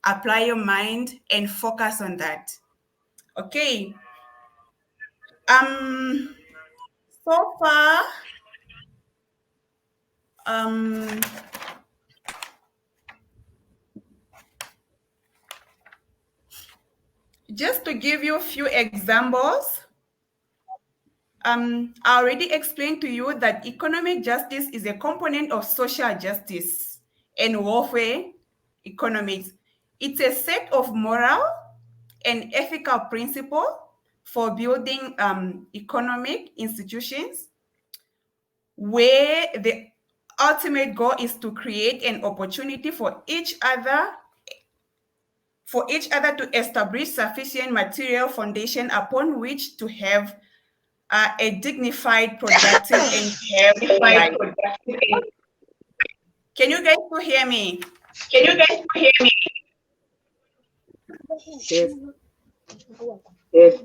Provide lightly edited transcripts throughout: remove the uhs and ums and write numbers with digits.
apply your mind and focus on that. Okay. So far, just to give you a few examples, I already explained to you that economic justice is a component of social justice and welfare economics. It's a set of moral and ethical principles for building economic institutions where the ultimate goal is to create an opportunity for each other to establish sufficient material foundation upon which to have a dignified, productive, and life. Can you guys still hear me? Yes.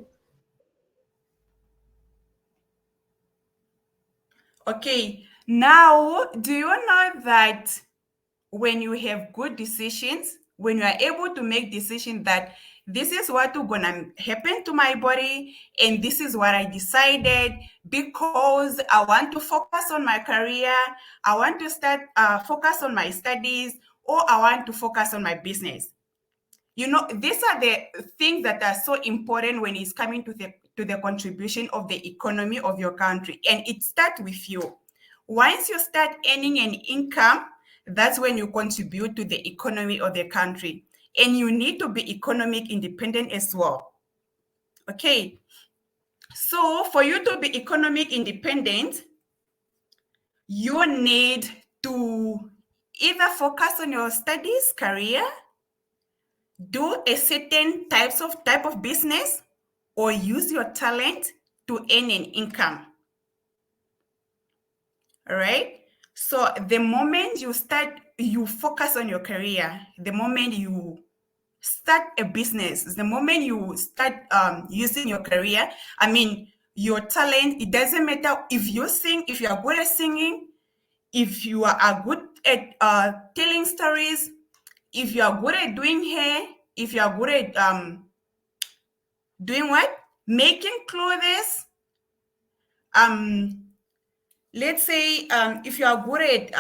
Okay. Now, do you know that when you have good decisions, when you are able to make decisions that this is what is gonna happen to my body, and this is what I decided because I want to focus on my career, I want to focus on my studies, or I want to focus on my business. You know, these are the things that are so important when it's coming to the contribution of the economy of your country, and it starts with you. Once you start earning an income, that's when you contribute to the economy of the country, and you need to be economic independent as well. Okay, so for you to be economic independent, you need to either focus on your studies, career, do a certain type of business, or use your talent to earn an income. All right. So the moment you focus on your career, the moment you start a business, the moment you start using your career, I mean, your talent, it doesn't matter if you sing, if you are good at singing, if you are good at telling stories, if you are good at doing hair, if you are good at doing what? Making clothes. Let's say if you are good at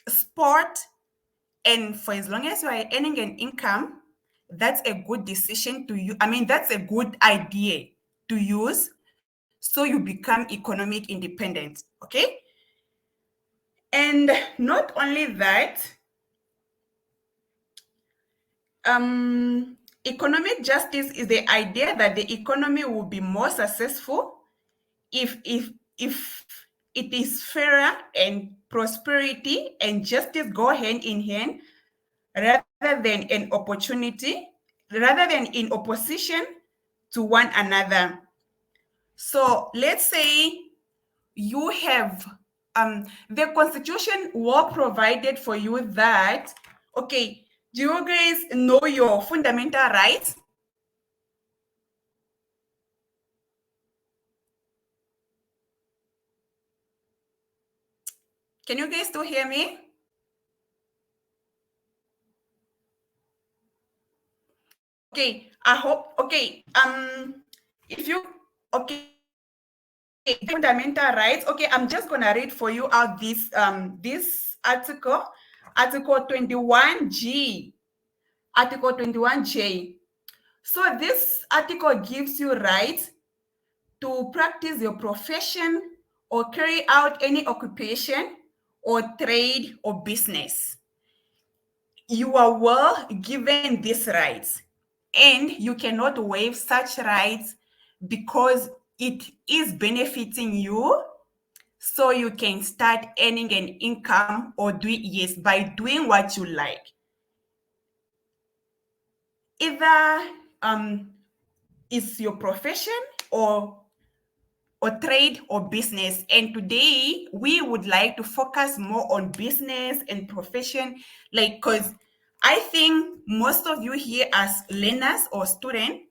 sport, and for as long as you are earning an income, that's a good decision to use. I mean, that's a good idea to use so you become economic independent. Okay. And not only that, economic justice is the idea that the economy will be more successful if it is fairer, and prosperity and justice go hand in hand rather than in opposition to one another. So let's say you have the constitution will provided for you that, okay, do you guys know your fundamental rights? Can you guys still hear me? Okay, I hope. Okay, if you fundamental rights. Okay, I'm just gonna read for you out this article, Article 21G, Article 21J. So this article gives you right to practice your profession or carry out any occupation or trade or business. You are well given these rights, and you cannot waive such rights because it is benefiting you, so you can start earning an income or by doing what you like. Either it's your profession or trade or business. And today we would like to focus more on business and profession, like, because I think most of you here as learners or students,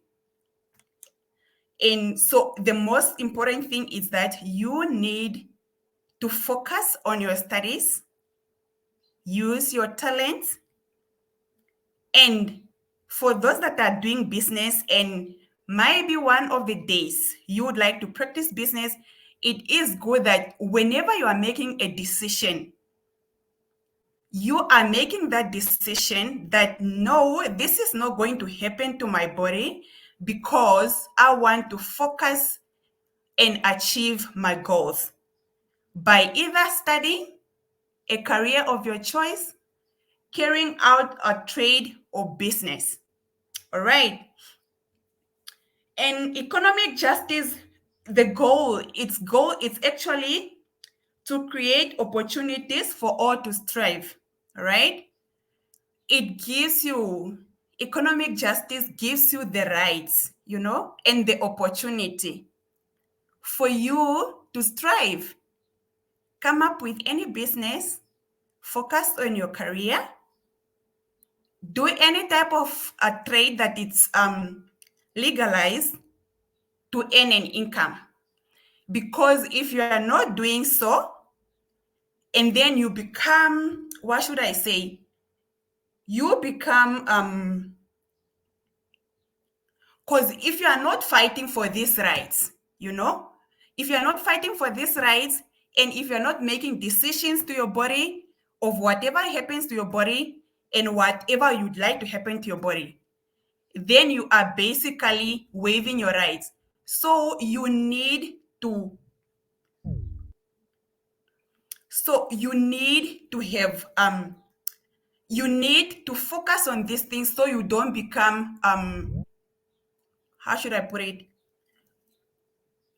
and so the most important thing is that you need to focus on your studies, use your talents, And for those that are doing business and maybe one of the days you would like to practice business, it is good that whenever you are making a decision, you are making that decision that no, this is not going to happen to my body because I want to focus and achieve my goals by either studying a career of your choice, carrying out a trade or business. All right. And economic justice, its actually to create opportunities for all to strive. All right. It gives you economic justice gives you the rights, and the opportunity for you to strive. Come up with any business, focus on your career, do any type of a trade that it's legalized to earn an income. Because if you are not doing so, and then you become, what should I say? You become because if you are not fighting for these rights, if you are not fighting for these rights, and if you're not making decisions to your body of whatever happens to your body and whatever you'd like to happen to your body, then you are basically waiving your rights. So you need to have you need to focus on these things so you don't become how should I put it?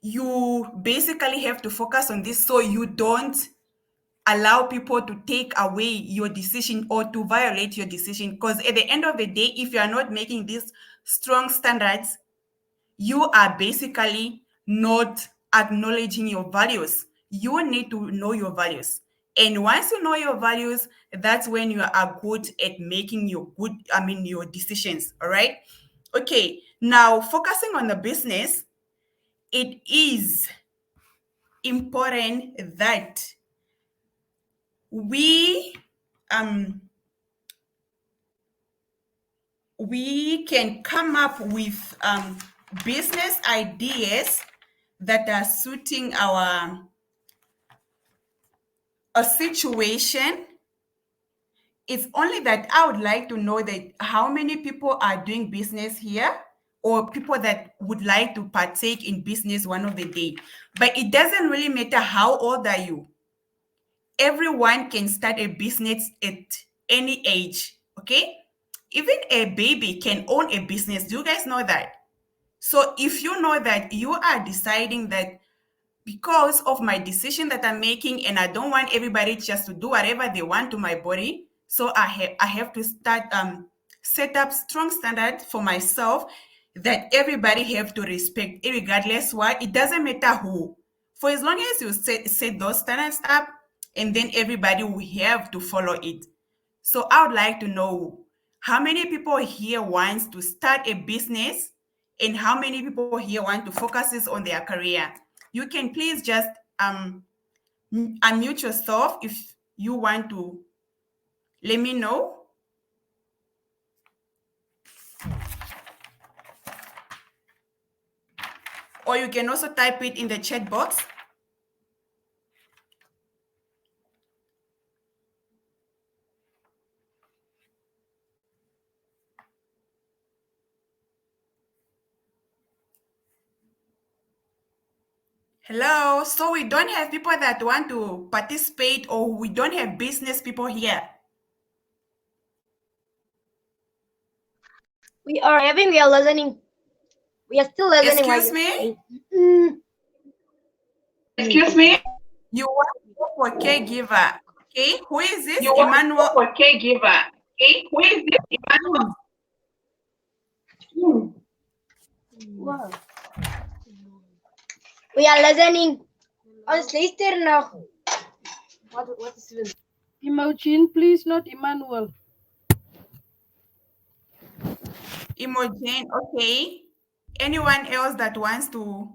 You basically have to focus on this so you don't allow people to take away your decision or to violate your decision. Because at the end of the day, if you are not making these strong standards, you are basically not acknowledging your values. You need to know your values. And once you know your values, that's when you are good at making your decisions. All right. Okay. Now, focusing on the business, it is important that we we can come up with business ideas that are suiting our a situation. It's only that I would like to know that how many people are doing business here or people that would like to partake in business one of the day. But it doesn't really matter how old are you. Everyone can start a business at any age, okay? Even a baby can own a business. Do you guys know that? So if you know that you are deciding that because of my decision that I'm making and I don't want everybody just to do whatever they want to my body, so I have to start set up strong standards for myself that everybody have to respect, regardless what. It doesn't matter who. For as long as you set those standards up, and then everybody will have to follow it. So I would like to know how many people here wants to start a business and how many people here want to focus on their career. You can please just unmute yourself if you want to let me know. Or you can also type it in the chat box. Hello. So we don't have people that want to participate, or we don't have business people here. We are listening. We are still listening. Excuse me? Excuse me? You want to go for caregiver. Okay. Who is this? You want to Emmanuel. go for caregiver. Okay. Who is this? Emmanuel. Wow. We are listening. Ons luister nog. What is it? Imogen, please, not Emmanuel. Imogen, okay. Anyone else that wants to?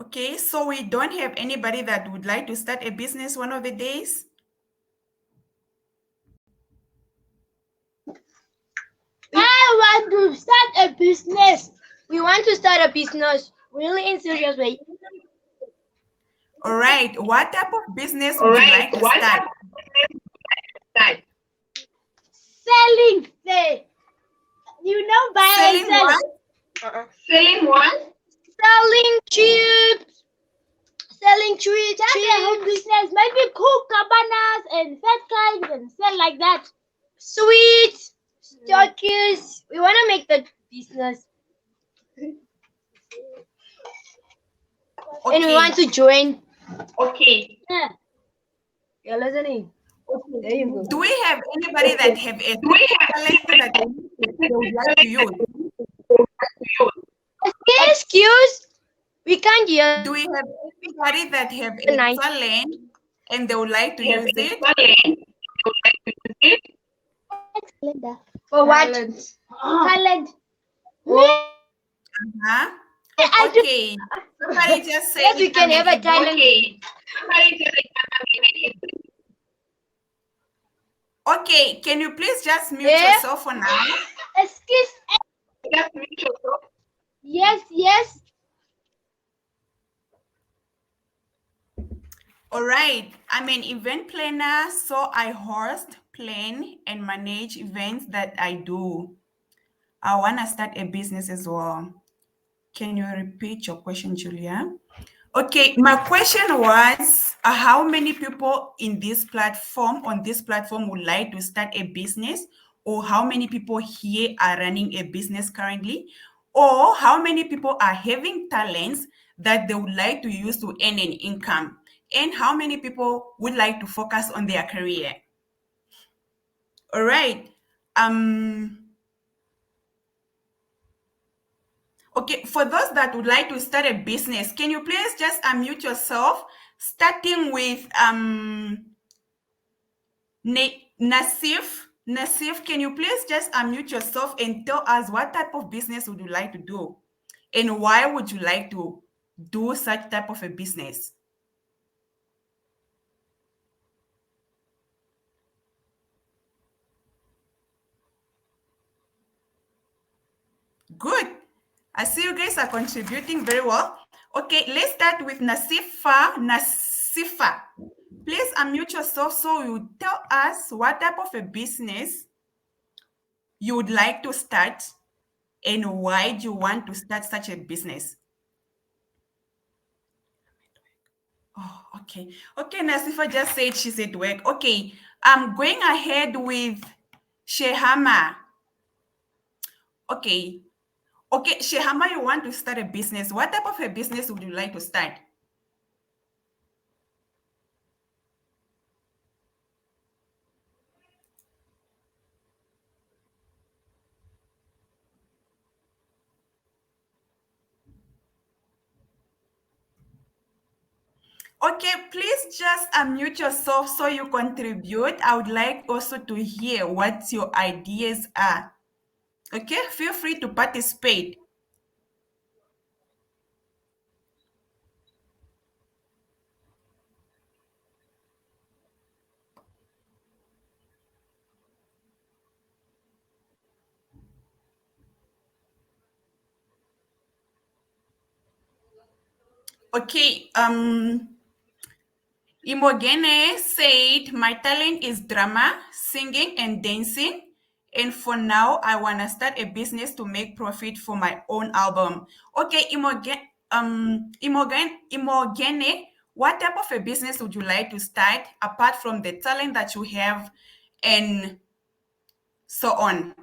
Okay, so we don't have anybody that would like to start a business one of the days? I want to start a business. We want to start a business. Really in serious way. All right, what type of business All would you right. like to What start? type of business would you like to start? Selling the, you know, buy and Selling sell. what? Selling what? Selling chips. Selling trees. That's a whole business. Maybe cook cabanas and fat kinds and sell like that. Sweets, stockies. We want to make that business. And we want Okay, to join. Okay. Yeah. You're listening. There you go. do we have anybody that have a Do we have talent that they would like to use? Excuse? We can't hear. Do we have anybody that have a Nice. talent and they would like to Have use a it? talent. You would like to use it? For what? Talent. Huh? I do. Okay, somebody just say Yes, we can have a talent. Okay. Somebody just say Okay, can you please just mute Yeah. yourself for now? Excuse. just mute yourself. Yes. All right, I'm an event planner, so I host, plan, and manage events that I do. I want to start a business as well. Can you repeat your question, Julia? Okay, my question was how many people on this platform would like to start a business, or how many people here are running a business currently, or how many people are having talents that they would like to use to earn an income, and how many people would like to focus on their career. All right. Okay, for those that would like to start a business, can you please just unmute yourself, starting with Nasif. Nasif, can you please just unmute yourself and tell us what type of business would you like to do, and why would you like to do such type of a business? Good. I see you guys are contributing very well. Okay, let's start with Nasifa. Nasifa, please unmute yourself so you tell us what type of a business you would like to start and why do you want to start such a business. Oh, okay. Okay, Nasifa just said she's at work. Okay, I'm going ahead with Shehama. Okay. Okay, Shehama, you want to start a business. What type of a business would you like to start? Okay, please just unmute yourself so you contribute. I would like also to hear what your ideas are. Okay, feel free to participate. Okay, Imogene said, my talent is drama, singing, and dancing. And for now, I want to start a business to make profit for my own album. Okay, Imogene, what type of a business would you like to start apart from the talent that you have and so on?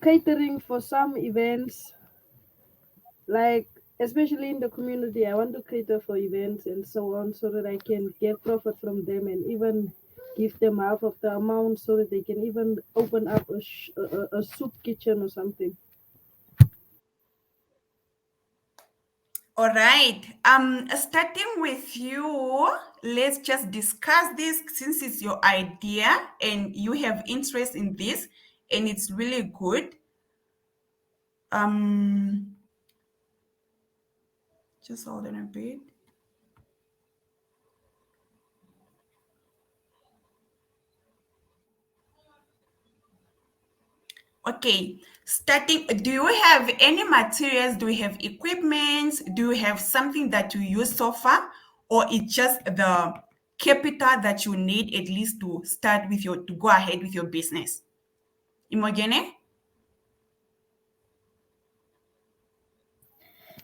Catering for some events, like especially in the community. I want to cater for events and so on, so that I can get profit from them and even give them half of the amount, so that they can even open up a soup kitchen or something. All right. Starting with you, let's just discuss this since it's your idea and you have interest in this. and it's really good. Um, just hold on a bit. Okay, starting, do you have any materials? Do you have equipment? Do you have something that you use so far? Or it's just the capital that you need at least to start with to go ahead with your business? Imogene?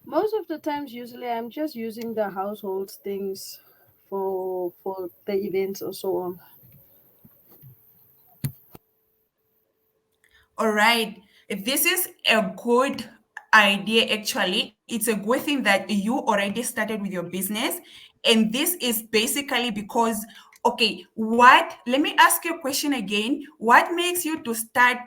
Most of the times, usually, I'm just using the household things for the events or so on. All right. This is a good idea, actually. It's a good thing that you already started with your business. And this is basically because, okay, let me ask you a question again. What makes you to start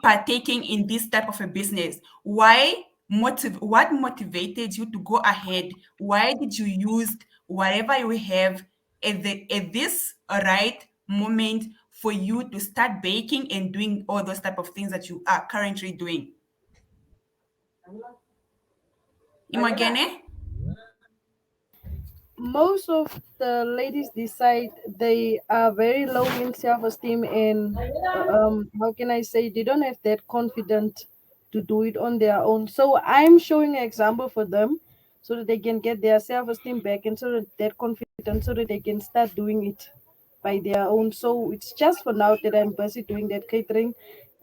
partaking in this type of a business? What motivated you to go ahead? Why did you use whatever you have at this right moment for you to start baking and doing all those type of things that you are currently doing? Imogene? Most of the ladies decide they are very low in self-esteem, and how can I say, they don't have that confident to do it on their own. So I'm showing an example for them so that they can get their self-esteem back, and so that confidence, so that they can start doing it by their own. So it's just for now that I'm busy doing that catering,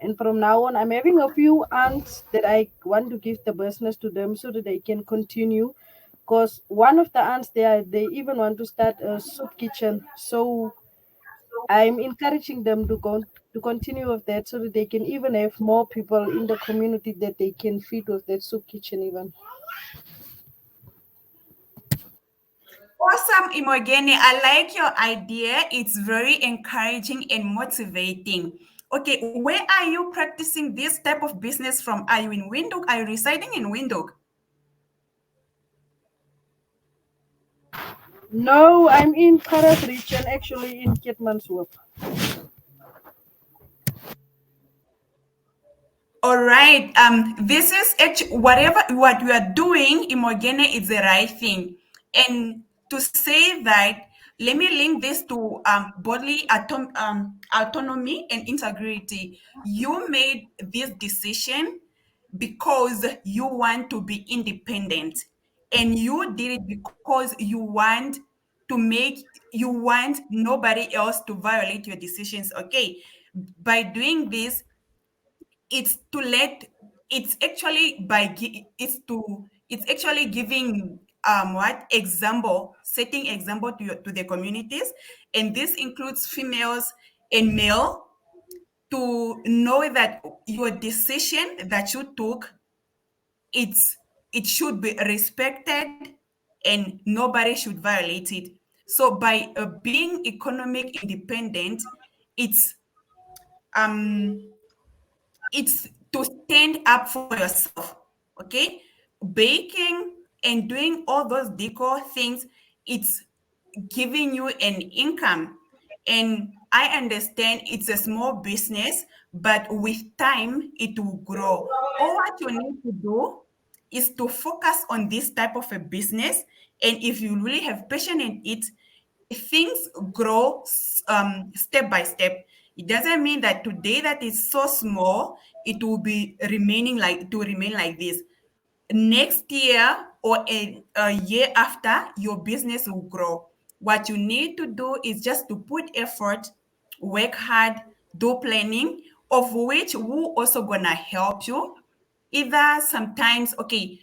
and from now on I'm having a few aunts that I want to give the business to them so that they can continue, because one of the aunts there, they even want to start a soup kitchen. So I'm encouraging them to go to continue with that so that they can even have more people in the community that they can feed with that soup kitchen even. Awesome, Imogene. I like your idea. It's very encouraging and motivating. Okay, where are you practicing this type of business from? Are you in Windhoek? Are you residing in Windhoek? No, I'm in Karas region, actually in Kitmanswap. All right. This is actually what you are doing, Imogene, is the right thing. And to say that, let me link this to autonomy and integrity. You made this decision because you want to be independent, and you did it because you want nobody else to violate your decisions. Okay, by doing this, it's to let it's actually it's actually giving what example setting example to the communities, and this includes females and male, to know that your decision that you took, it's it should be respected and nobody should violate it. So by being economic independent, it's um it's to stand up for yourself. Okay, baking and doing all those decor things, it's giving you an income. And I understand it's a small business, but with time it will grow. All what you need to do is to focus on this type of a business, and if you really have passion in it, things grow step by step. It doesn't mean that today that is so small, it will remain like this. Next year or a year after, your business will grow. What you need to do is just to put effort, work hard, do planning, of which we also gonna help you. Either sometimes, okay,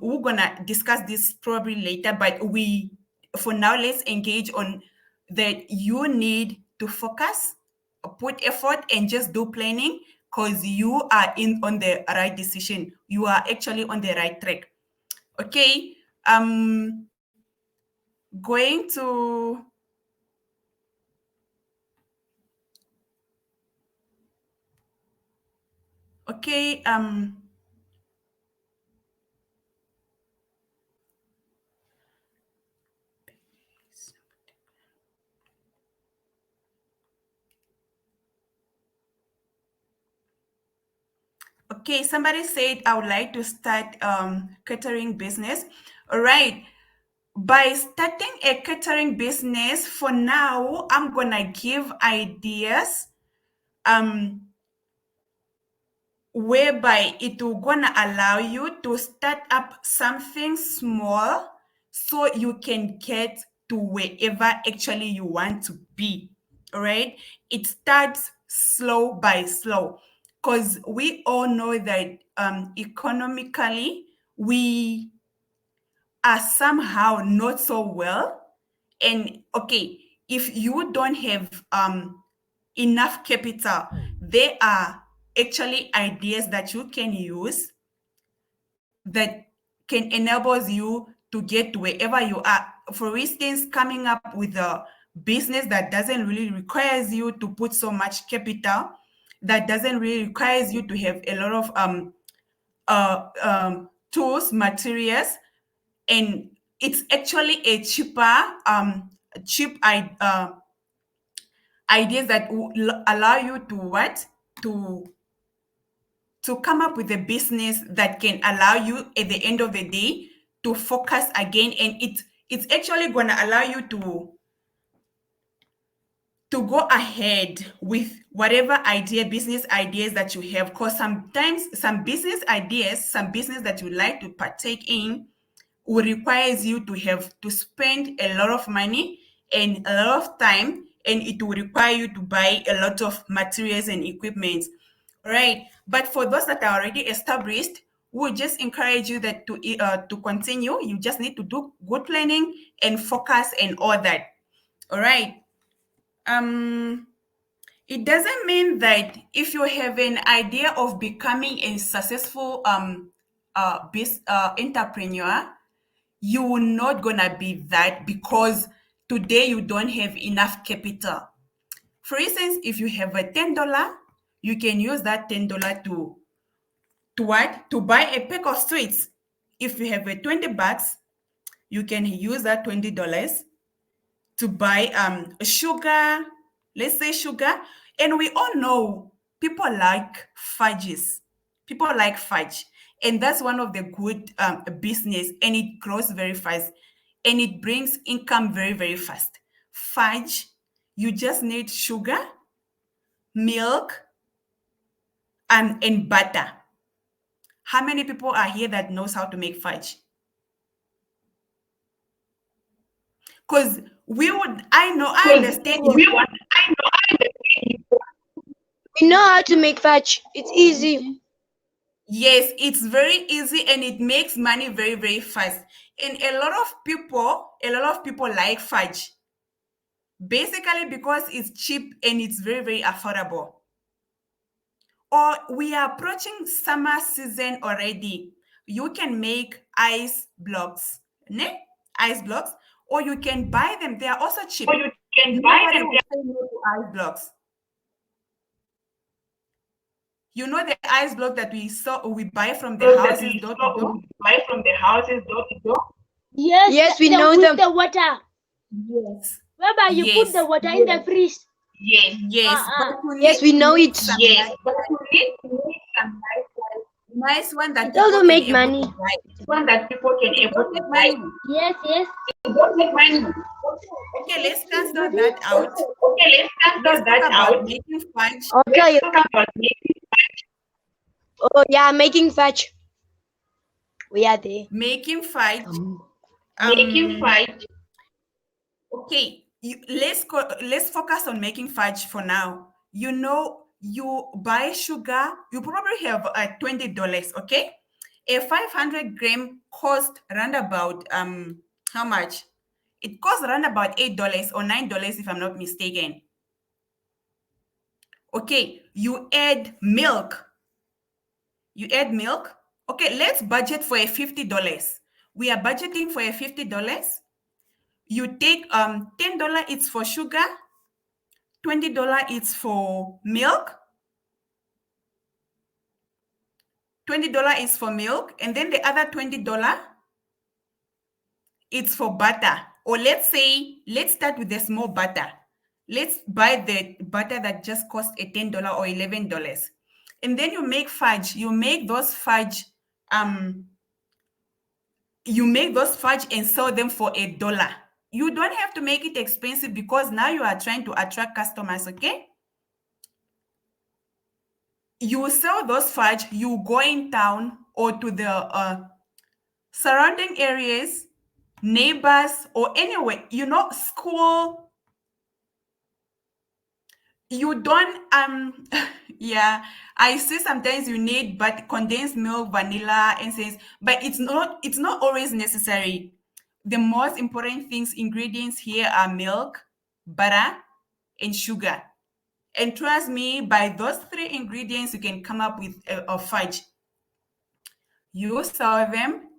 we're gonna discuss this probably later, but we for now let's engage on that you need to focus, put effort, and just do planning, because you are in on the right decision. You are actually on the right track. Okay. Going to okay. Okay, somebody said I would like to start catering business. All right. By starting a catering business, for now, I'm gonna give ideas um whereby it will gonna allow you to start up something small so you can get to wherever actually you want to be. All right. It starts slow by slow because we all know that economically we are somehow not so well. And okay, if you don't have enough capital, there are actually ideas that you can use that can enable you to get to wherever you are. For instance, coming up with a business that doesn't really requires you to put so much capital, that doesn't really requires you to have a lot of tools, materials, and it's actually a cheaper ideas that will allow you to what to come up with a business that can allow you at the end of the day to focus again, and it's actually going to allow you to go ahead with whatever business ideas that you have, because sometimes some business that you like to partake in will requires you to have to spend a lot of money and a lot of time, and it will require you to buy a lot of materials and equipment. Right. But for those that are already established, we'll just encourage you that to continue. You just need to do good planning and focus and all that. All right. Um, it doesn't mean that if you have an idea of becoming a successful entrepreneur, you will not gonna be that because today you don't have enough capital. For instance, if you have a $10, you can use that $10 to what? To buy a pack of sweets. If you have a 20 bucks, you can use that $20 to buy sugar, let's say sugar. And we all know people like fudges. People like fudge. And that's one of the good business, and it grows very fast and it brings income very, very fast. Fudge, you just need sugar, milk, and butter. How many people are here that knows how to make fudge? Because I Because understand you. we want, I know, I understand you. We know how to make fudge. It's easy. Yes, it's very easy and it makes money very, very fast. And a lot of people like fudge, basically because it's cheap and it's very, very affordable. Or we are approaching summer season already. You can make ice blocks, ne? Ice blocks, or you can buy them. They are also cheap. Or you can buy Nobody them. will say no to ice blocks. You know the ice block that we buy from the That houses we door to door? buy from the houses door to door. Yes, we know with them. the water. Yes. Whereby you put the Yes. water in the freeze. Yes. Yes. But you Yes, need we to know make it. some Yes. But you need to make some nice one that It people also can make able money. to buy. one that people can You able don't to make buy. money. Yes, yes. You don't make money. Okay, let's cancel that out. Okay, let's Let's cancel that talk about out. making fudge. Okay. Let's talk about making Oh yeah, making fudge. We are there. Making fudge. making fudge. Okay, let's focus on making fudge for now. You know, you buy sugar. You probably have $20. Okay, a 500 gram cost around about how much? It costs around about $8 or $9 if I'm not mistaken. Okay, you add milk. You add milk. Okay, let's budget for a $50. We are budgeting for a $50. You take $10 it's for sugar, $20 it's for milk, $20 is for milk, and then the other $20 it's for butter. Or let's start with the small butter. Let's buy the butter that just cost a $10 or $11. and then you make fudge. Um, you make those fudge and sell them for $1. You don't have to make it expensive because now you are trying to attract customers, okay? You sell those fudge, you go in town or to the surrounding areas, neighbors, or anywhere, school. You don't yeah, I see sometimes you need but condensed milk, vanilla, essence, but it's not always necessary. The most important ingredients here are milk, butter, and sugar. And trust me, by those three ingredients you can come up with a fudge. You sell them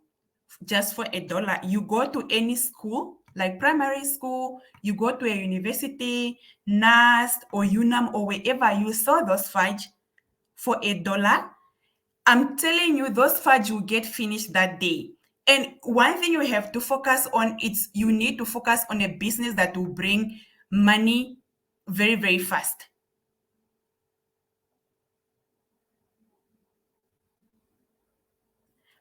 just for $1. You go to any school, like primary school, you go to a university, NAST or UNAM or wherever, you sell those fudge for $1. I'm telling you, those fudge will get finished that day. And one thing you have to focus on, you need to focus on a business that will bring money very, very fast.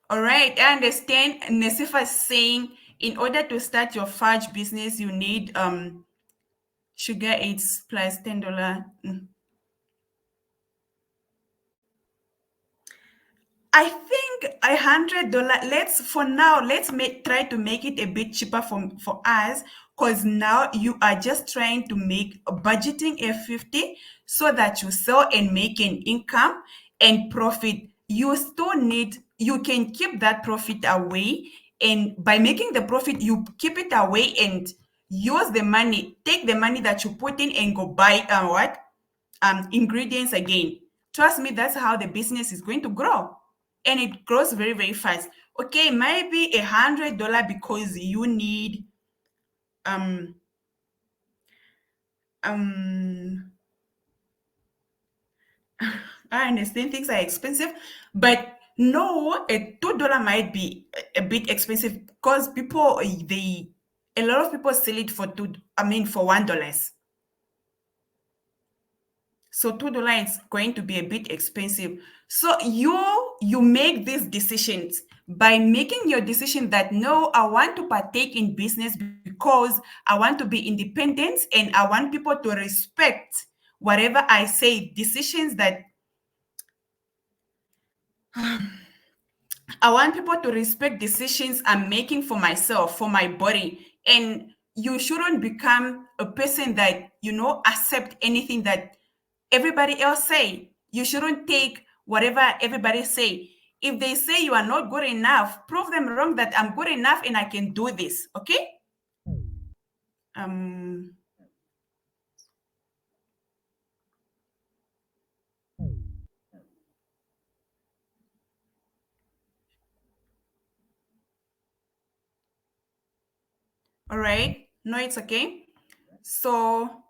All right, I understand Nesifa is saying in order to start your fudge business, you need sugar 8 plus $10. I think $100. Try to make it a bit cheaper for us, because now you are just trying to make budgeting a 50 so that you sell and make an income and profit. You can keep that profit away, and by making the profit, you keep it away and take the money that you put in and go buy ingredients again. Trust me, that's how the business is going to grow, and it grows very, very fast. Okay, maybe $100 because you need um um I understand things are expensive, but no, a $2 might be a bit expensive because a lot of people sell it for for $1. So $2 is going to be a bit expensive. So you make these decisions. By making your decision that no, I want to partake in business because I want to be independent and I want people to respect whatever I say, decisions that I want people to respect decisions I'm making for myself, for my body. And you shouldn't become a person that, accept anything that everybody else say. You shouldn't take whatever everybody say. If they say you are not good enough, prove them wrong that I'm good enough and I can do this. Okay? Um all right. No, it's okay. So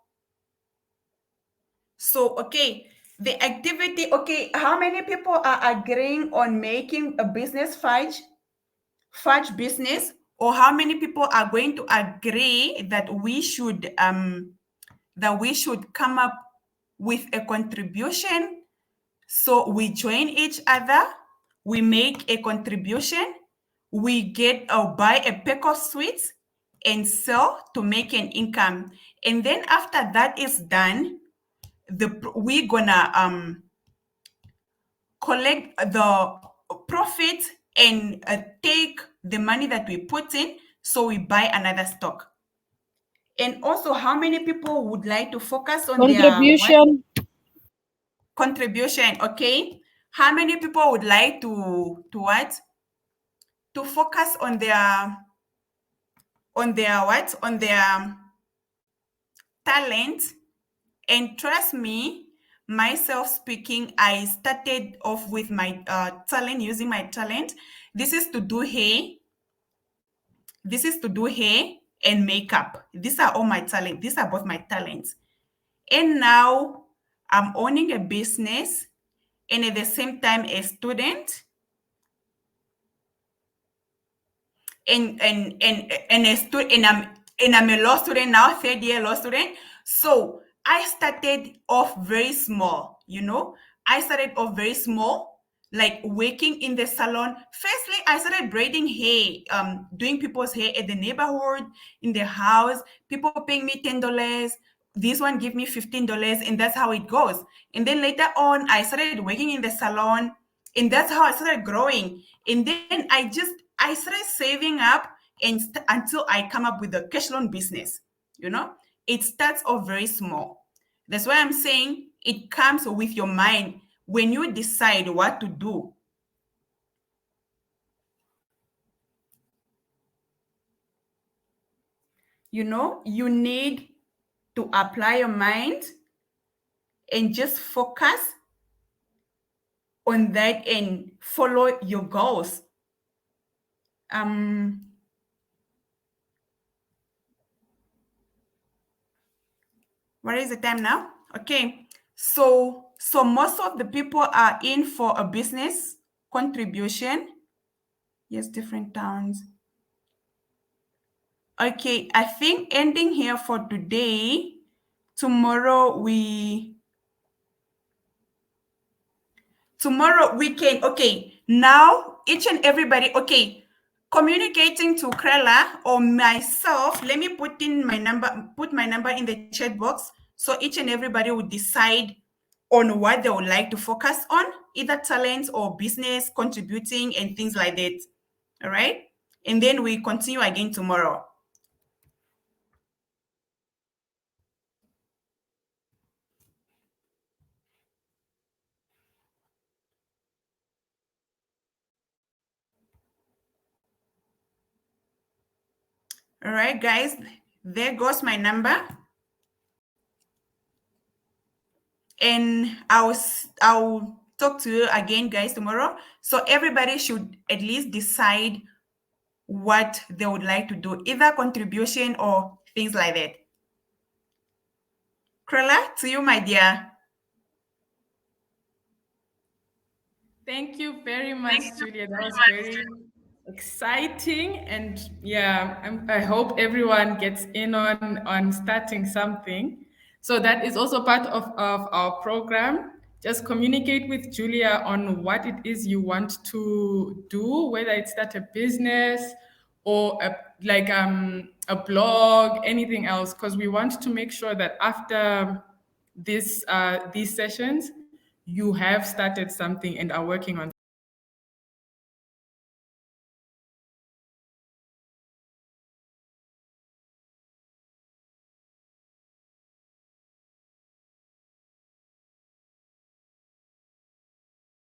okay. The activity, okay, how many people are agreeing on making a business fudge business, or how many people are going to agree that we should come up with a contribution? So we join each other, we make a contribution, we get or buy a pack of sweets and sell to make an income. And then after that is done, we're gonna collect the profit and take the money that we put in, so we buy another stock. And also, how many people would like to focus on their what? Contribution. Contribution? Okay. How many people would like to what? To focus on their what? On their talent. And trust me, myself speaking, I started off with my talent, using my talent. This is to do hair. This is to do hair and makeup. These are all my talent. These are both my talents. And now I'm owning a business and at the same time a student, and I'm a law student now, third year law student. So I started off very small, I started off very small, like working in the salon. Firstly, I started braiding hair, doing people's hair at the neighborhood, in the house. People paying me $10. This one give me $15, and that's how it goes. And then later on, I started working in the salon, and that's how I started growing. And then I started saving up until I come up with a cash loan business. You know, it starts off very small. That's why I'm saying it comes with your mind when you decide what to do. You know, you need to apply your mind and just focus on that and follow your goals. Um, what is the time now? Okay. So most of the people are in for a business contribution. Yes, different towns. Okay, I think ending here for today. Tomorrow we can, okay, now each and everybody, okay, communicating to Krella or myself, let me put my number in the chat box, so each and everybody would decide on what they would like to focus on, either talents or business contributing and things like that. All right, and then we continue again tomorrow. All right, guys, there goes my number. And I'll talk to you again, guys, tomorrow. So everybody should at least decide what they would like to do, either contribution or things like that. Krella, to you, my dear. Thank you very much, Julia. That was very exciting, and yeah, I hope everyone gets in on starting something. So that is also part of our program. Just communicate with Julia on what it is you want to do, whether it's start a business or a blog, anything else, because we want to make sure that after these sessions, you have started something and are working on